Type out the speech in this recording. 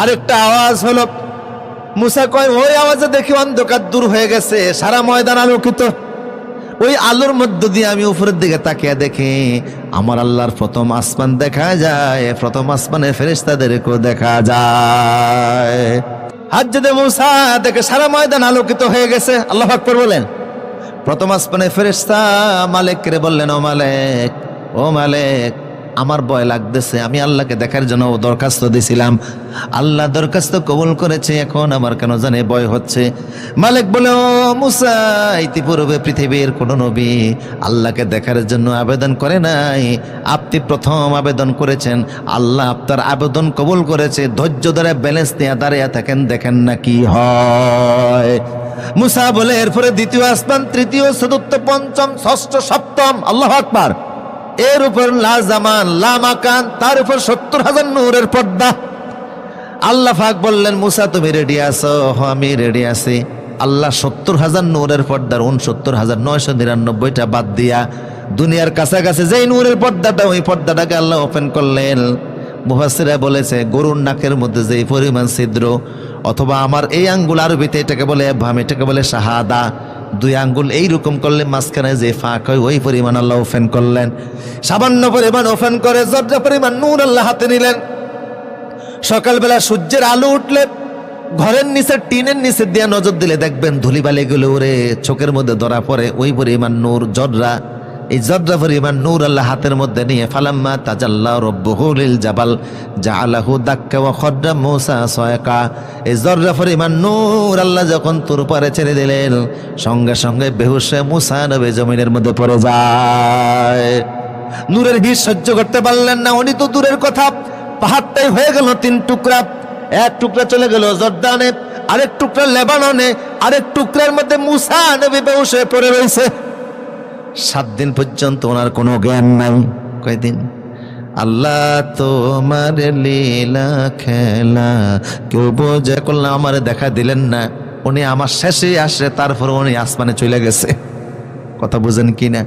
আরেকটা আওয়াজ হলো। মুসা কয় ওই আওয়াজে দেখি অন্ধকার দূর হয়ে গেছে, সারা ময়দান আলোকিত। ওই আলোর মধ্য দিয়ে আমি উপরের দিকে তাকিয়ে দেখি আমার আল্লাহর প্রথম আসমান দেখা যায়, প্রথম আসমানে ফেরেশতাদেরকেও দেখা যায়। হাজ্জাতে মুসা দেখে সারা ময়দান আলোকিত হয়ে গেছে। আল্লাহু আকবার বলেন। প্রথম আসমানে ফেরেশতা মালিককে বললেন, ও মালিক আমার ভয় লাগতেছে, আমি আল্লাহকে দেখার জন্য দরখাস্ত দিছিলাম, আল্লাহ দরখাস্ত কবুল করেছে, এখন আমার কেন জানে ভয় হচ্ছে। মালিক বলে, ও মুসা, ইতিপূর্বে পৃথিবীর কোন নবী আল্লাহকে দেখার জন্য আবেদন করে নাই, আপনি প্রথম আবেদন করেছেন, আল্লাহ আপনার আবেদন কবুল করেছে। ধৈর্য ধরে ব্যালেন্স নিয়ে দাঁড়িয়ে থাকেন, দেখেন না কি হয়। মুসা বলে এরপরে দ্বিতীয় আসমান, তৃতীয়, চতুর্থ, পঞ্চম, ষষ্ঠ, সপ্তম, আল্লাহু আকবার। এর উপর লা জামান লা মাকান, তার উপর 70,000 নূরের পর্দা। আল্লাহ পাক বললেন, মুসা তুমি রেডি আছো? আমি রেডি আছি। আল্লাহ 70,000 নূরের পর্দার 69,999টা বাদ দিয়া দুনিয়ার কাছাকাছি যেই নূরের পর্দাটা, ওই পর্দাটাকে আল্লাহ ওপেন করলেন। মুফাসসিররা বলেছে গরুর নাকের মধ্যে যেই পরিমাণ ছিদ্র, অথবা আমার এই আঙ্গুল আরবিতে এটাকে বলে এবহাম, এটাকে বলে শাহাদা, 2 আঙ্গুল এইরকম করলে মাঝখানে যে ফাঁক হয় ওই পরিমাণ আল্লাহ ওপেন করলেন। সামান্য পরিমাণ ওপেন করে যত পরিমাণ নূর আল্লাহ হাতে নিলেন। সকালবেলা সূর্যের আলো উঠলে ঘরের নিচে, টিনের নিচে দিয়ে নজর দিলে দেখবেন ধুলিবালি গুলো উড়ে চোখের মধ্যে ধরা পড়ে, ওই পরিমাণ নূর জর্রা। এই জর্রা পরিমাণ নূর আল্লাহ হাতের মধ্যে নিয়ে ফালাম্মা তাজাল্লা রব্বুহু লিল জাবাল জাআলাহু দাক্কা ওয়া খাররা মূসা সায়কা, এই জর্রা পরিমাণ নূর আল্লাহ যখন তোর উপরে ছেড়ে দিলেন, সঙ্গে সঙ্গে বেহুশ হয়ে মূসা নবী জমিনের মধ্যে পড়ে যায়। নূরের হিস সহ্য করতে পারলেন না, উনি তো দূরের কথা, পাহাড়টাই হয়ে গেল 3 টুকরা। এক টুকরা চলে গেল জর্দানে, আরেক টুকরা লেবাননে, আরেক টুকরার মধ্যে মূসা নবী বেহুশ হয়ে পড়ে রয়েছে। 7 দিন পর্যন্ত ওনার কোনো জ্ঞান নাই। কয়দিন? আল্লাহ তোমার লীলা খেলা কেউ বোঝে করলাম, আমার দেখা দিলেন না। উনি আমার শেষে আসে, তারপর উনি আসমানে চলে গেছে। কথা বুঝেন কিনা?